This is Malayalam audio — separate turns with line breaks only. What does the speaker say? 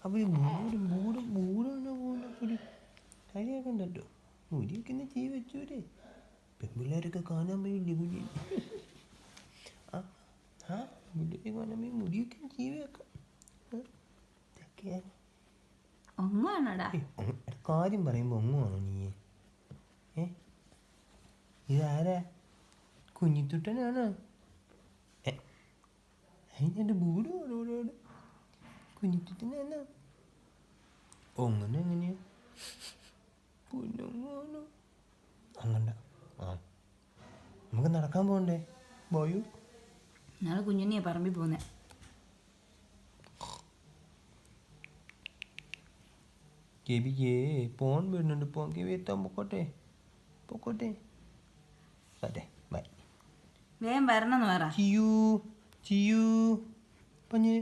അപ്പോൾ ഈ മൂടാണോ പൊടി കളിയാക്കണ്ട കേട്ടോ. മുടിയൊക്കെ ഒന്ന് ചെയ്ത് വെച്ചൂരെ. പെൺപിള്ളേരൊക്കെ കാണാൻ പോയില്ലേ മുടി? ആ മുടിയൊക്കെ കാണാൻ പോയി മുടിയൊക്കെ ചെയ്ത് വെക്കാം. കാര്യം പറയുമ്പോൾ ഒങ്ങുവാണോ നീ? ഇതാരാ? കുഞ്ഞിത്തുട്ടനാണോ? അതിൻ്റെ ബൂട് ഓരോട് കുഞ്ഞിത്തുട്ടനാണോ? ഒങ്ങനെ എങ്ങനെയാ പൊന്നൊങ്ങാണോ? അങ്ങണ്ട. ആ നമുക്ക് നടക്കാൻ പോകണ്ടേ? പോയു
നാളെ കുഞ്ഞുണ്ണിയാ പറമ്പിൽ പോന്നെ.
കെബിക്കേ പോൺ വരുന്നുണ്ട്. പോൺ കെബി എത്താൻ പൊക്കോട്ടെ. അതെ ബൈ.
വേഗം വരണമെന്ന് പറ.
ചിയൂ പഞ്ഞ്